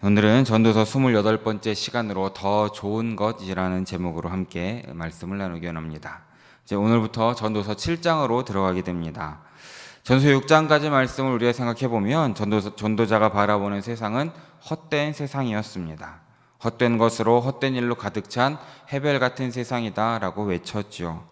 오늘은 전도서 28번째 시간으로 더 좋은 것이라는 제목으로 함께 말씀을 나누기 원합니다. 이제 오늘부터 전도서 7장으로 들어가게 됩니다. 전도서 6장까지 말씀을 우리가 생각해 보면 전도자가 바라보는 세상은 헛된 세상이었습니다. 헛된 것으로 헛된 일로 가득 찬 해벨 같은 세상이다라고 외쳤죠.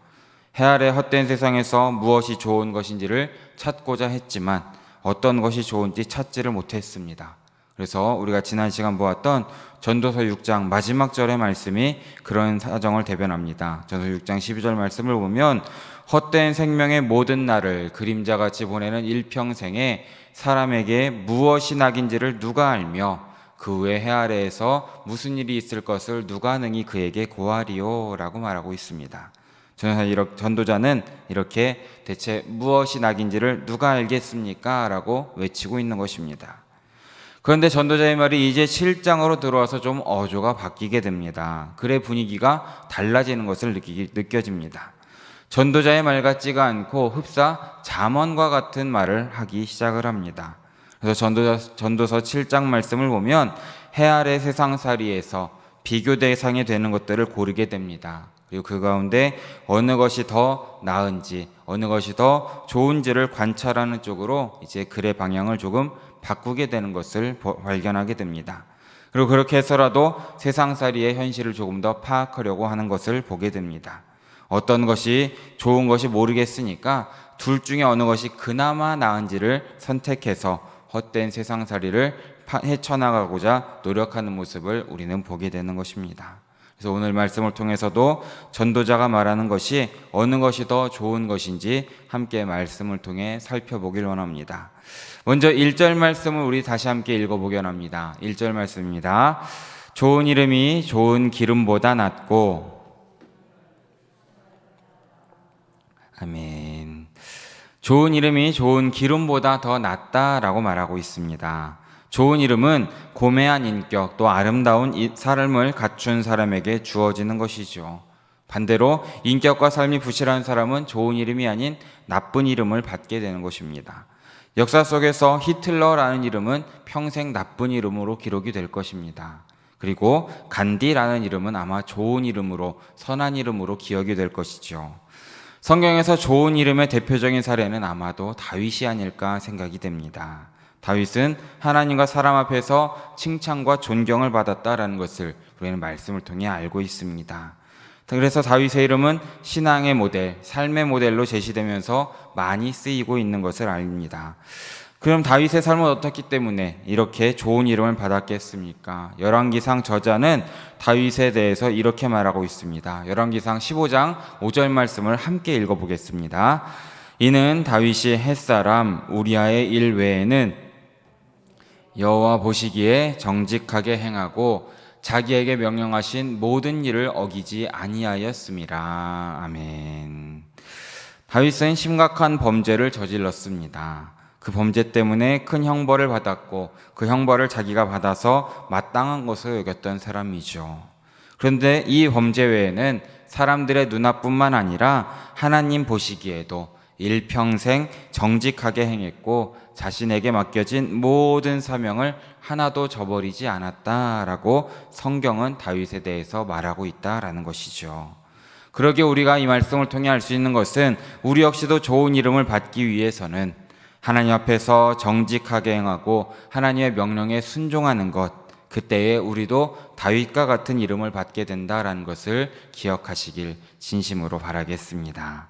해 아래 헛된 세상에서 무엇이 좋은 것인지를 찾고자 했지만 어떤 것이 좋은지 찾지를 못했습니다. 그래서 우리가 지난 시간 보았던 전도서 6장 마지막 절의 말씀이 그런 사정을 대변합니다. 전도서 6장 12절 말씀을 보면 헛된 생명의 모든 날을 그림자같이 보내는 일평생에 사람에게 무엇이 낙인지를 누가 알며 그 후에 해 아래에서 무슨 일이 있을 것을 누가 능히 그에게 고하리요 라고 말하고 있습니다. 전도자는 이렇게 대체 무엇이 낙인지를 누가 알겠습니까? 라고 외치고 있는 것입니다. 그런데 전도자의 말이 이제 7장으로 들어와서 좀 어조가 바뀌게 됩니다. 글의 분위기가 달라지는 것을 느껴집니다. 전도자의 말 같지가 않고 흡사 잠언과 같은 말을 하기 시작을 합니다. 그래서 전도서 7장 말씀을 보면 해 아래 세상살이에서 비교 대상이 되는 것들을 고르게 됩니다. 그리고 그 가운데 어느 것이 더 나은지, 어느 것이 더 좋은지를 관찰하는 쪽으로 이제 글의 방향을 조금 바꾸게 되는 것을 발견하게 됩니다. 그리고 그렇게 해서라도 세상살이의 현실을 조금 더 파악하려고 하는 것을 보게 됩니다. 어떤 것이 좋은 것이 모르겠으니까 둘 중에 어느 것이 그나마 나은지를 선택해서 헛된 세상살이를 헤쳐나가고자 노력하는 모습을 우리는 보게 되는 것입니다. 그래서 오늘 말씀을 통해서도 전도자가 말하는 것이 어느 것이 더 좋은 것인지 함께 말씀을 통해 살펴보길 원합니다. 먼저 1절 말씀을 우리 다시 함께 읽어보기 원합니다. 1절 말씀입니다. 좋은 이름이 좋은 기름보다 낫고, 아멘. 좋은 이름이 좋은 기름보다 더 낫다라고 말하고 있습니다. 좋은 이름은 고매한 인격 또 아름다운 삶을 갖춘 사람에게 주어지는 것이죠. 반대로 인격과 삶이 부실한 사람은 좋은 이름이 아닌 나쁜 이름을 받게 되는 것입니다. 역사 속에서 히틀러라는 이름은 평생 나쁜 이름으로 기록이 될 것입니다. 그리고 간디라는 이름은 아마 좋은 이름으로, 선한 이름으로 기억이 될 것이죠. 성경에서 좋은 이름의 대표적인 사례는 아마도 다윗이 아닐까 생각이 됩니다. 다윗은 하나님과 사람 앞에서 칭찬과 존경을 받았다라는 것을 우리는 말씀을 통해 알고 있습니다. 그래서 다윗의 이름은 신앙의 모델, 삶의 모델로 제시되면서 많이 쓰이고 있는 것을 압니다. 그럼 다윗의 삶은 어떻기 때문에 이렇게 좋은 이름을 받았겠습니까? 열왕기상 저자는 다윗에 대해서 이렇게 말하고 있습니다. 열왕기상 15장 5절 말씀을 함께 읽어보겠습니다. 이는 다윗이 햇사람 우리아의 일 외에는 여호와 보시기에 정직하게 행하고 자기에게 명령하신 모든 일을 어기지 아니하였음이라. 아멘. 다윗은 심각한 범죄를 저질렀습니다. 그 범죄 때문에 큰 형벌을 받았고 그 형벌을 자기가 받아서 마땅한 것으로 여겼던 사람이죠. 그런데 이 범죄 외에는 사람들의 눈앞뿐만 아니라 하나님 보시기에도 일평생 정직하게 행했고 자신에게 맡겨진 모든 사명을 하나도 저버리지 않았다라고 성경은 다윗에 대해서 말하고 있다라는 것이죠. 그러기에 우리가 이 말씀을 통해 알 수 있는 것은 우리 역시도 좋은 이름을 받기 위해서는 하나님 앞에서 정직하게 행하고 하나님의 명령에 순종하는 것, 그때에 우리도 다윗과 같은 이름을 받게 된다라는 것을 기억하시길 진심으로 바라겠습니다.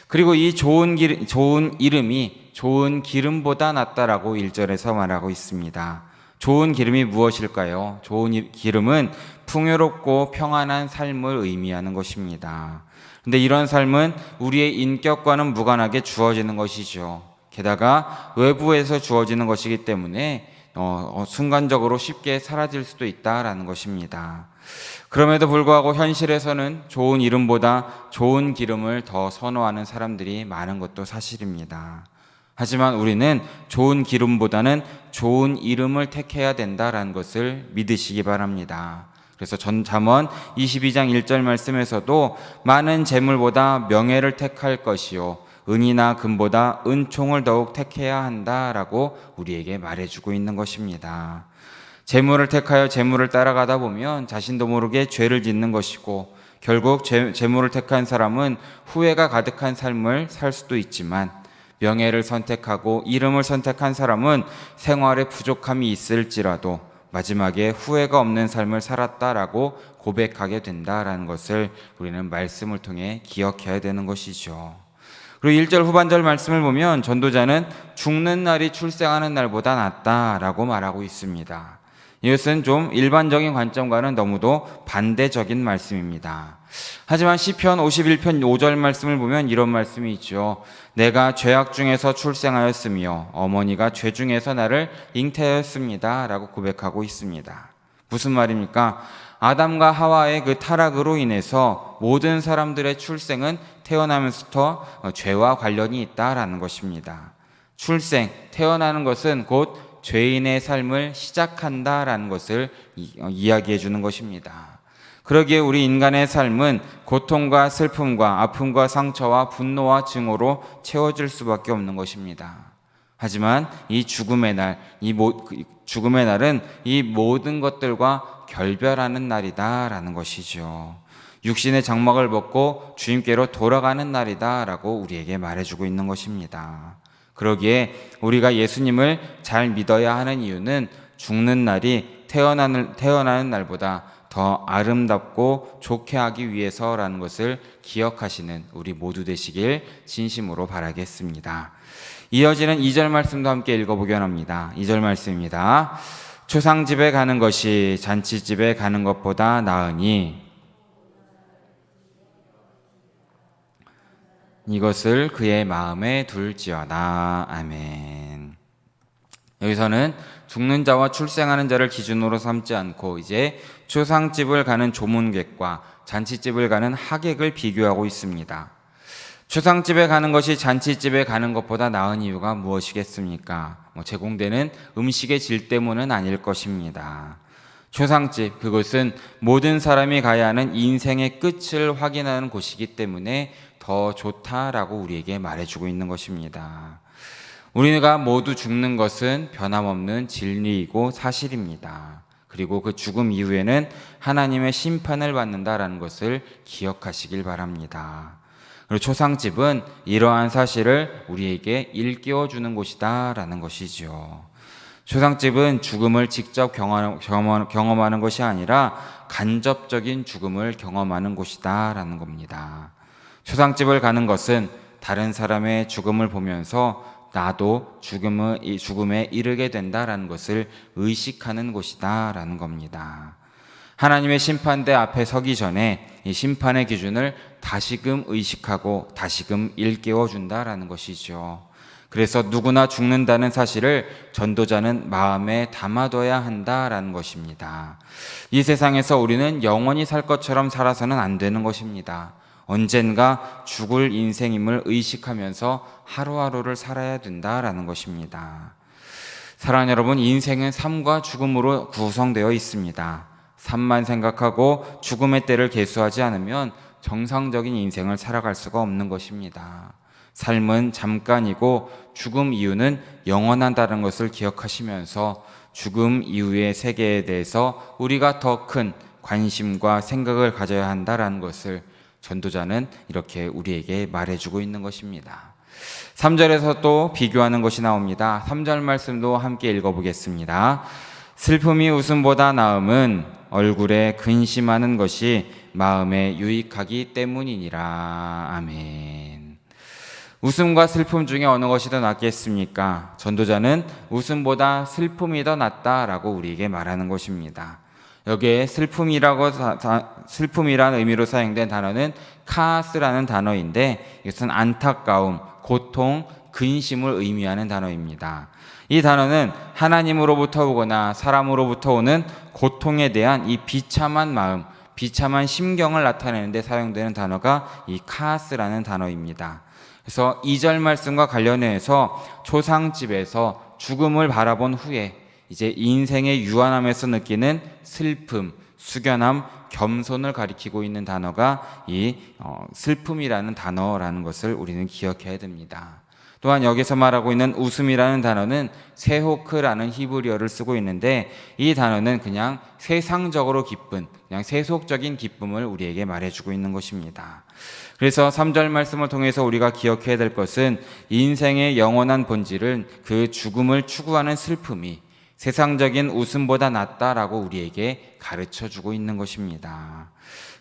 그리고 이 좋은 이름이 좋은 기름보다 낫다라고 1절에서 말하고 있습니다. 좋은 기름이 무엇일까요? 좋은 기름은 풍요롭고 평안한 삶을 의미하는 것입니다. 그런데 이런 삶은 우리의 인격과는 무관하게 주어지는 것이죠. 게다가 외부에서 주어지는 것이기 때문에 순간적으로 쉽게 사라질 수도 있다라는 것입니다. 그럼에도 불구하고 현실에서는 좋은 이름보다 좋은 기름을 더 선호하는 사람들이 많은 것도 사실입니다. 하지만 우리는 좋은 기름보다는 좋은 이름을 택해야 된다라는 것을 믿으시기 바랍니다. 그래서 잠언 22장 1절 말씀에서도 많은 재물보다 명예를 택할 것이요 은이나 금보다 은총을 더욱 택해야 한다라고 우리에게 말해주고 있는 것입니다. 재물을 택하여 재물을 따라가다 보면 자신도 모르게 죄를 짓는 것이고, 결국 재물을 택한 사람은 후회가 가득한 삶을 살 수도 있지만, 명예를 선택하고 이름을 선택한 사람은 생활에 부족함이 있을지라도 마지막에 후회가 없는 삶을 살았다라고 고백하게 된다라는 것을 우리는 말씀을 통해 기억해야 되는 것이죠. 그리고 1절 후반절 말씀을 보면 전도자는 죽는 날이 출생하는 날보다 낫다라고 말하고 있습니다. 이것은 좀 일반적인 관점과는 너무도 반대적인 말씀입니다. 하지만 시편 51편 5절 말씀을 보면 이런 말씀이 있죠. 내가 죄악 중에서 출생하였으며 어머니가 죄 중에서 나를 잉태하였습니다 라고 고백하고 있습니다. 무슨 말입니까? 아담과 하와의 그 타락으로 인해서 모든 사람들의 출생은 태어나면서부터 죄와 관련이 있다라는 것입니다. 출생, 태어나는 것은 곧 죄인의 삶을 시작한다라는 것을 이야기해 주는 것입니다. 그러기에 우리 인간의 삶은 고통과 슬픔과 아픔과 상처와 분노와 증오로 채워질 수밖에 없는 것입니다. 하지만 이 죽음의 날, 죽음의 날은 이 모든 것들과 결별하는 날이다라는 것이죠. 육신의 장막을 벗고 주님께로 돌아가는 날이다라고 우리에게 말해주고 있는 것입니다. 그러기에 우리가 예수님을 잘 믿어야 하는 이유는 죽는 날이 태어나는 날보다 더 아름답고 좋게 하기 위해서라는 것을 기억하시는 우리 모두 되시길 진심으로 바라겠습니다. 이어지는 2절 말씀도 함께 읽어보기 원합니다. 2절 말씀입니다. 초상집에 가는 것이 잔치집에 가는 것보다 나으니 이것을 그의 마음에 둘지어다. 아멘. 여기서는 죽는 자와 출생하는 자를 기준으로 삼지 않고 이제 초상집을 가는 조문객과 잔치집을 가는 하객을 비교하고 있습니다. 초상집에 가는 것이 잔치집에 가는 것보다 나은 이유가 무엇이겠습니까? 제공되는 음식의 질 때문은 아닐 것입니다. 초상집, 그것은 모든 사람이 가야 하는 인생의 끝을 확인하는 곳이기 때문에 더 좋다라고 우리에게 말해주고 있는 것입니다. 우리가 모두 죽는 것은 변함없는 진리이고 사실입니다. 그리고 그 죽음 이후에는 하나님의 심판을 받는다라는 것을 기억하시길 바랍니다. 그리고 초상집은 이러한 사실을 우리에게 일깨워주는 곳이다라는 것이죠. 초상집은 죽음을 직접 경험하는 것이 아니라 간접적인 죽음을 경험하는 곳이다라는 겁니다. 초상집을 가는 것은 다른 사람의 죽음을 보면서 나도 죽음에 이르게 된다라는 것을 의식하는 곳이다라는 겁니다. 하나님의 심판대 앞에 서기 전에 이 심판의 기준을 다시금 의식하고 다시금 일깨워 준다라는 것이죠. 그래서 누구나 죽는다는 사실을 전도자는 마음에 담아둬야 한다라는 것입니다. 이 세상에서 우리는 영원히 살 것처럼 살아서는 안 되는 것입니다. 언젠가 죽을 인생임을 의식하면서 하루하루를 살아야 된다라는 것입니다. 사랑하는 여러분, 인생은 삶과 죽음으로 구성되어 있습니다. 삶만 생각하고 죽음의 때를 계수하지 않으면 정상적인 인생을 살아갈 수가 없는 것입니다. 삶은 잠깐이고 죽음 이후는 영원하다는 것을 기억하시면서 죽음 이후의 세계에 대해서 우리가 더 큰 관심과 생각을 가져야 한다는 것을 전도자는 이렇게 우리에게 말해주고 있는 것입니다. 3절에서 또 비교하는 것이 나옵니다. 3절 말씀도 함께 읽어보겠습니다. 슬픔이 웃음보다 나음은 얼굴에 근심하는 것이 마음에 유익하기 때문이니라. 아멘. 웃음과 슬픔 중에 어느 것이 더 낫겠습니까? 전도자는 웃음보다 슬픔이 더 낫다라고 우리에게 말하는 것입니다. 여기에 슬픔이라는 의미로 사용된 단어는 카스라는 단어인데 이것은 안타까움, 고통, 근심을 의미하는 단어입니다. 이 단어는 하나님으로부터 오거나 사람으로부터 오는 고통에 대한 이 비참한 마음, 비참한 심경을 나타내는 데 사용되는 단어가 이 카스라는 단어입니다. 그래서 2절 말씀과 관련해서 초상집에서 죽음을 바라본 후에 이제 인생의 유한함에서 느끼는 슬픔, 숙연함, 겸손을 가리키고 있는 단어가 이 슬픔이라는 단어라는 것을 우리는 기억해야 됩니다. 또한 여기서 말하고 있는 웃음이라는 단어는 세호크라는 히브리어를 쓰고 있는데, 이 단어는 그냥 세상적으로 기쁜, 그냥 세속적인 기쁨을 우리에게 말해주고 있는 것입니다. 그래서 3절 말씀을 통해서 우리가 기억해야 될 것은 인생의 영원한 본질은 그 죽음을 추구하는 슬픔이 세상적인 웃음보다 낫다라고 우리에게 가르쳐주고 있는 것입니다.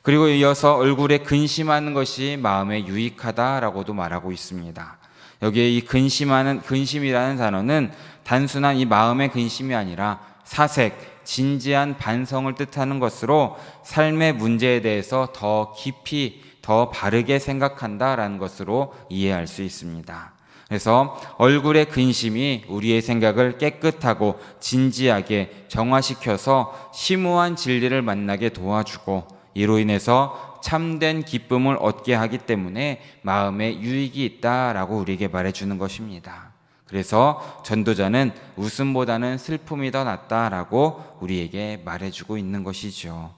그리고 이어서 얼굴에 근심하는 것이 마음에 유익하다라고도 말하고 있습니다. 여기에 이 근심이라는 단어는 단순한 이 마음의 근심이 아니라 사색, 진지한 반성을 뜻하는 것으로 삶의 문제에 대해서 더 깊이, 더 바르게 생각한다라는 것으로 이해할 수 있습니다. 그래서 얼굴의 근심이 우리의 생각을 깨끗하고 진지하게 정화시켜서 심오한 진리를 만나게 도와주고, 이로 인해서 참된 기쁨을 얻게 하기 때문에 마음에 유익이 있다라고 우리에게 말해주는 것입니다. 그래서 전도자는 웃음보다는 슬픔이 더 낫다라고 우리에게 말해주고 있는 것이죠.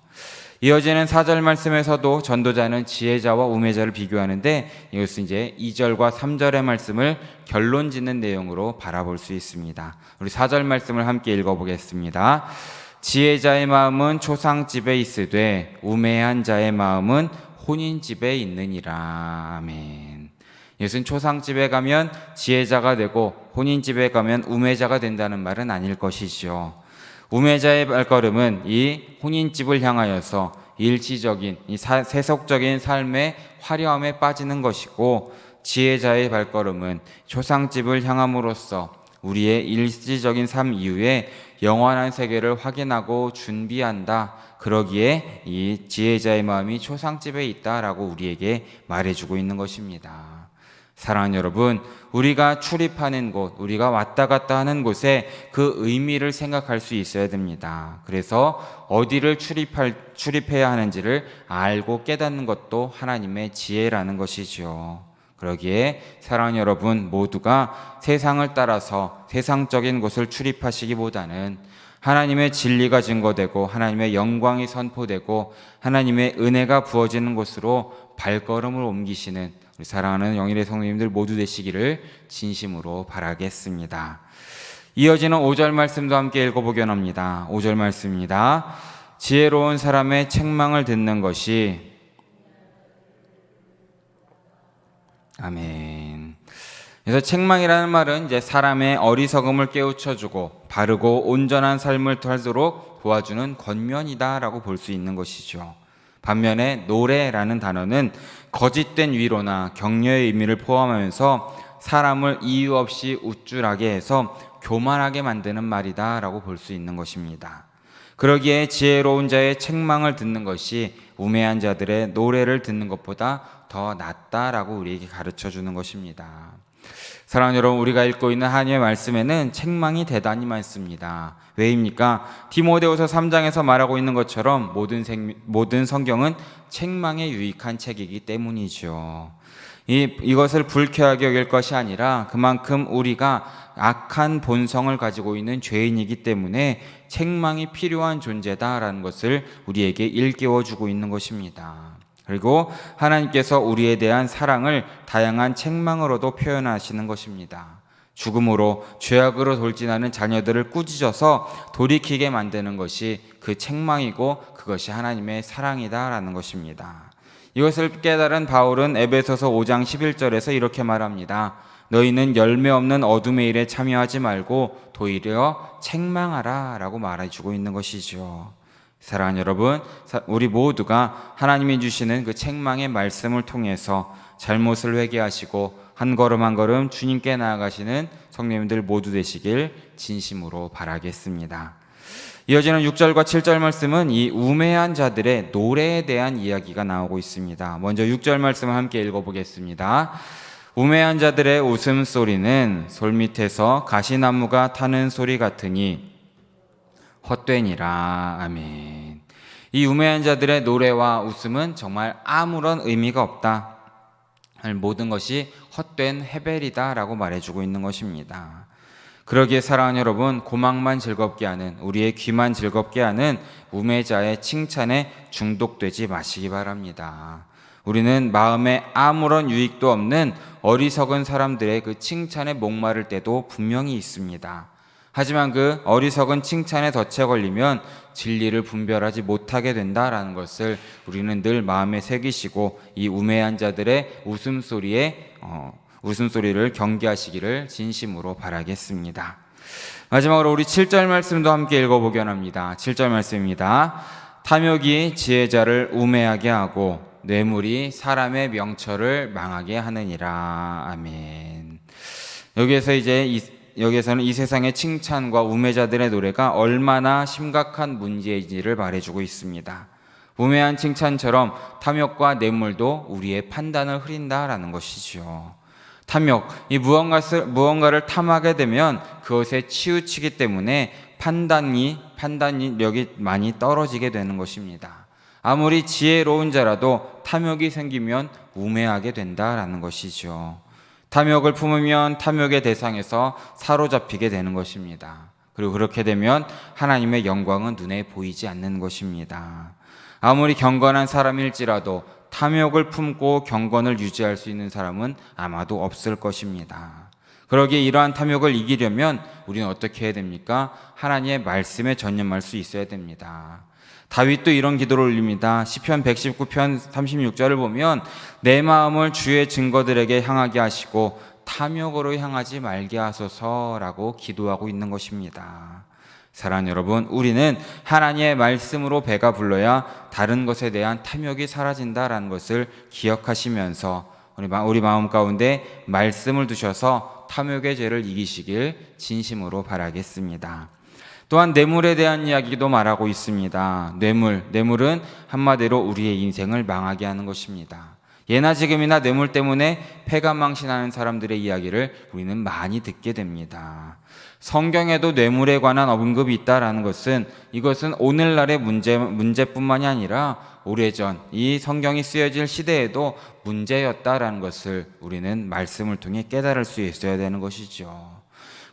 이어지는 4절 말씀에서도 전도자는 지혜자와 우매자를 비교하는데, 이것은 이제 2절과 3절의 말씀을 결론 짓는 내용으로 바라볼 수 있습니다. 우리 4절 말씀을 함께 읽어보겠습니다. 지혜자의 마음은 초상집에 있으되 우매한 자의 마음은 혼인집에 있느니라. 아멘. 이것은 초상집에 가면 지혜자가 되고 혼인집에 가면 우매자가 된다는 말은 아닐 것이죠. 우매자의 발걸음은 이 혼인집을 향하여서 일시적인 이 세속적인 삶의 화려함에 빠지는 것이고, 지혜자의 발걸음은 초상집을 향함으로써 우리의 일시적인 삶 이후에 영원한 세계를 확인하고 준비한다. 그러기에 이 지혜자의 마음이 초상집에 있다라고 우리에게 말해주고 있는 것입니다. 사랑하는 여러분, 우리가 출입하는 곳, 우리가 왔다 갔다 하는 곳에 그 의미를 생각할 수 있어야 됩니다. 그래서 어디를 출입해야 하는지를 알고 깨닫는 것도 하나님의 지혜라는 것이죠. 그러기에 사랑하는 여러분 모두가 세상을 따라서 세상적인 곳을 출입하시기보다는 하나님의 진리가 증거되고 하나님의 영광이 선포되고 하나님의 은혜가 부어지는 곳으로 발걸음을 옮기시는 우리 사랑하는 영일의 성도님들 모두 되시기를 진심으로 바라겠습니다. 이어지는 5절 말씀도 함께 읽어보려 합니다. 5절 말씀입니다. 지혜로운 사람의 책망을 듣는 것이, 아멘. 그래서 책망이라는 말은 이제 사람의 어리석음을 깨우쳐주고 바르고 온전한 삶을 살도록 도와주는 권면이다라고 볼 수 있는 것이죠. 반면에 노래라는 단어는 거짓된 위로나 격려의 의미를 포함하면서 사람을 이유 없이 우쭐하게 해서 교만하게 만드는 말이다라고 볼 수 있는 것입니다. 그러기에 지혜로운 자의 책망을 듣는 것이 우매한 자들의 노래를 듣는 것보다 더 낫다라고 우리에게 가르쳐 주는 것입니다. 사랑하는 여러분, 우리가 읽고 있는 하나님의 말씀에는 책망이 대단히 많습니다. 왜입니까? 디모데후서 3장에서 말하고 있는 것처럼 모든 성경은 책망에 유익한 책이기 때문이죠. 이것을 불쾌하게 여길 것이 아니라 그만큼 우리가 악한 본성을 가지고 있는 죄인이기 때문에 책망이 필요한 존재다라는 것을 우리에게 일깨워주고 있는 것입니다. 그리고 하나님께서 우리에 대한 사랑을 다양한 책망으로도 표현하시는 것입니다. 죽음으로 죄악으로 돌진하는 자녀들을 꾸짖어서 돌이키게 만드는 것이 그 책망이고 그것이 하나님의 사랑이다라는 것입니다. 이것을 깨달은 바울은 에베소서 5장 11절에서 이렇게 말합니다. 너희는 열매 없는 어둠의 일에 참여하지 말고 도리어 책망하라 라고 말해주고 있는 것이죠. 사랑하는 여러분, 우리 모두가 하나님이 주시는 그 책망의 말씀을 통해서 잘못을 회개하시고 한 걸음 한 걸음 주님께 나아가시는 성도님들 모두 되시길 진심으로 바라겠습니다. 이어지는 6절과 7절 말씀은 이 우매한 자들의 노래에 대한 이야기가 나오고 있습니다. 먼저 6절 말씀을 함께 읽어보겠습니다. 우매한 자들의 웃음소리는 솔밑에서 가시나무가 타는 소리 같으니 헛되니라. 아멘. 이 우매한 자들의 노래와 웃음은 정말 아무런 의미가 없다. 모든 것이 헛된 헤벨이다 라고 말해주고 있는 것입니다. 그러기에 사랑하는 여러분, 고막만 즐겁게 하는, 우리의 귀만 즐겁게 하는 우매자의 칭찬에 중독되지 마시기 바랍니다. 우리는 마음에 아무런 유익도 없는 어리석은 사람들의 그 칭찬에 목마를 때도 분명히 있습니다. 하지만 그 어리석은 칭찬에 덫에 걸리면 진리를 분별하지 못하게 된다라는 것을 우리는 늘 마음에 새기시고 이 우매한 자들의 웃음소리를 경계하시기를 진심으로 바라겠습니다. 마지막으로 우리 7절 말씀도 함께 읽어보기 원합니다. 7절 말씀입니다. 탐욕이 지혜자를 우매하게 하고 뇌물이 사람의 명철을 망하게 하느니라. 아멘. 여기에서는 이 세상의 칭찬과 우매자들의 노래가 얼마나 심각한 문제인지를 말해주고 있습니다. 우매한 칭찬처럼 탐욕과 뇌물도 우리의 판단을 흐린다라는 것이죠. 탐욕, 이 무언가를 탐하게 되면 그것에 치우치기 때문에 판단력이 많이 떨어지게 되는 것입니다. 아무리 지혜로운 자라도 탐욕이 생기면 우매하게 된다라는 것이죠. 탐욕을 품으면 탐욕의 대상에서 사로잡히게 되는 것입니다. 그리고 그렇게 되면 하나님의 영광은 눈에 보이지 않는 것입니다. 아무리 경건한 사람일지라도 탐욕을 품고 경건을 유지할 수 있는 사람은 아마도 없을 것입니다. 그러기에 이러한 탐욕을 이기려면 우리는 어떻게 해야 됩니까? 하나님의 말씀에 전념할 수 있어야 됩니다. 다윗도 이런 기도를 올립니다. 시편 119편 36절을 보면 내 마음을 주의 증거들에게 향하게 하시고 탐욕으로 향하지 말게 하소서라고 기도하고 있는 것입니다. 사랑하는 여러분, 우리는 하나님의 말씀으로 배가 불러야 다른 것에 대한 탐욕이 사라진다라는 것을 기억하시면서 우리 마음 가운데 말씀을 두셔서 탐욕의 죄를 이기시길 진심으로 바라겠습니다. 또한 뇌물에 대한 이야기도 말하고 있습니다. 뇌물은 한마디로 우리의 인생을 망하게 하는 것입니다. 예나 지금이나 뇌물 때문에 패가망신하는 사람들의 이야기를 우리는 많이 듣게 됩니다. 성경에도 뇌물에 관한 언급이 있다라는 것은 이것은 오늘날의 문제뿐만이 아니라 오래전 이 성경이 쓰여질 시대에도 문제였다라는 것을 우리는 말씀을 통해 깨달을 수 있어야 되는 것이죠.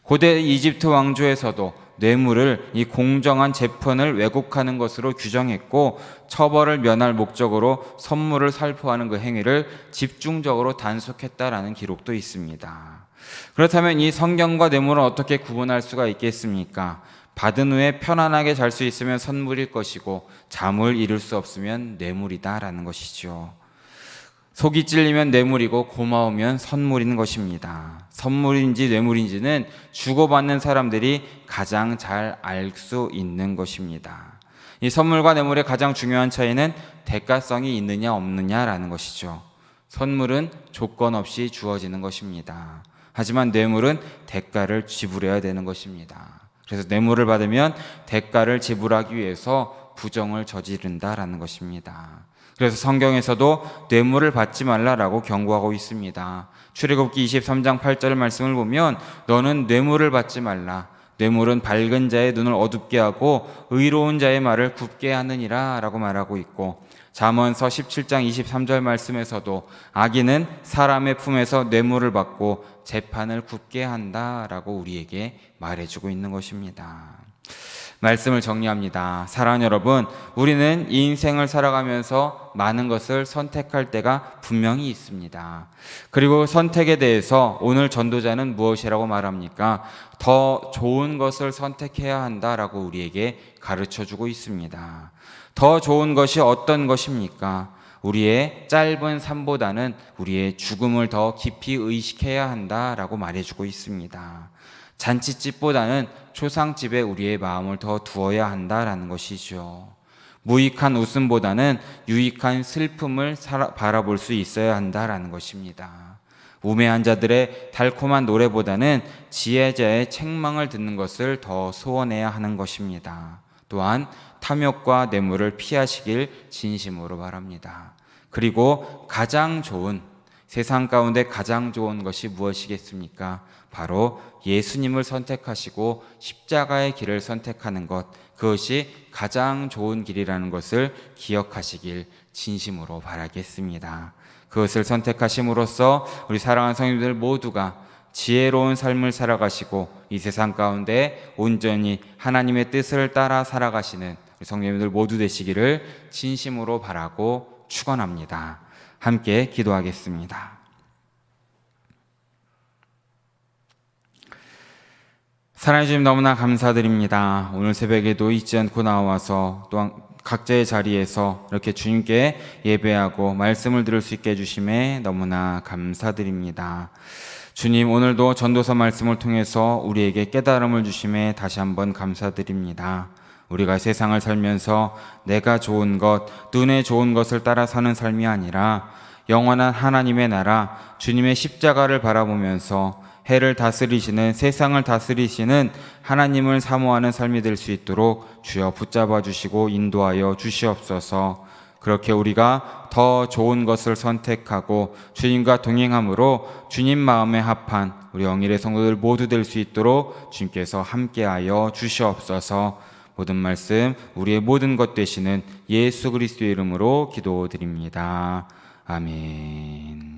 고대 이집트 왕조에서도 뇌물을 이 공정한 재판을 왜곡하는 것으로 규정했고 처벌을 면할 목적으로 선물을 살포하는 그 행위를 집중적으로 단속했다라는 기록도 있습니다. 그렇다면 이 성경과 뇌물은 어떻게 구분할 수가 있겠습니까? 받은 후에 편안하게 잘 수 있으면 선물일 것이고 잠을 이룰 수 없으면 뇌물이다라는 것이죠. 속이 찔리면 뇌물이고 고마우면 선물인 것입니다. 선물인지 뇌물인지는 주고받는 사람들이 가장 잘 알 수 있는 것입니다. 이 선물과 뇌물의 가장 중요한 차이는 대가성이 있느냐 없느냐라는 것이죠. 선물은 조건 없이 주어지는 것입니다. 하지만 뇌물은 대가를 지불해야 되는 것입니다. 그래서 뇌물을 받으면 대가를 지불하기 위해서 부정을 저지른다라는 것입니다. 그래서 성경에서도 뇌물을 받지 말라라고 경고하고 있습니다. 출애굽기 23장 8절 말씀을 보면 너는 뇌물을 받지 말라. 뇌물은 밝은 자의 눈을 어둡게 하고 의로운 자의 말을 굽게 하느니라 라고 말하고 있고, 잠언서 17장 23절 말씀에서도 악인은 사람의 품에서 뇌물을 받고 재판을 굽게 한다라고 우리에게 말해주고 있는 것입니다. 말씀을 정리합니다. 사랑하는 여러분, 우리는 이 인생을 살아가면서 많은 것을 선택할 때가 분명히 있습니다. 그리고 선택에 대해서 오늘 전도자는 무엇이라고 말합니까? 더 좋은 것을 선택해야 한다라고 우리에게 가르쳐주고 있습니다. 더 좋은 것이 어떤 것입니까? 우리의 짧은 삶보다는 우리의 죽음을 더 깊이 의식해야 한다라고 말해주고 있습니다. 잔치집보다는 초상집에 우리의 마음을 더 두어야 한다라는 것이죠. 무익한 웃음보다는 유익한 슬픔을 바라볼 수 있어야 한다라는 것입니다. 우매한 자들의 달콤한 노래보다는 지혜자의 책망을 듣는 것을 더 소원해야 하는 것입니다. 또한 탐욕과 뇌물을 피하시길 진심으로 바랍니다. 그리고 세상 가운데 가장 좋은 것이 무엇이겠습니까? 바로 예수님을 선택하시고 십자가의 길을 선택하는 것, 그것이 가장 좋은 길이라는 것을 기억하시길 진심으로 바라겠습니다. 그것을 선택하심으로써 우리 사랑하는 성도들 모두가 지혜로운 삶을 살아가시고 이 세상 가운데 온전히 하나님의 뜻을 따라 살아가시는 우리 성도님들 모두 되시기를 진심으로 바라고 축원합니다. 함께 기도하겠습니다. 사랑해 주님 너무나 감사드립니다. 오늘 새벽에도 잊지 않고 나와서 또한 각자의 자리에서 이렇게 주님께 예배하고 말씀을 들을 수 있게 해주심에 너무나 감사드립니다. 주님, 오늘도 전도서 말씀을 통해서 우리에게 깨달음을 주심에 다시 한번 감사드립니다. 우리가 세상을 살면서 내가 좋은 것, 눈에 좋은 것을 따라 사는 삶이 아니라 영원한 하나님의 나라, 주님의 십자가를 바라보면서 해를 다스리시는, 세상을 다스리시는 하나님을 사모하는 삶이 될 수 있도록 주여 붙잡아 주시고 인도하여 주시옵소서. 그렇게 우리가 더 좋은 것을 선택하고 주님과 동행함으로 주님 마음에 합한 우리 영일의 성도들 모두 될 수 있도록 주님께서 함께하여 주시옵소서. 모든 말씀 우리의 모든 것 되시는 예수 그리스도의 이름으로 기도드립니다. 아멘.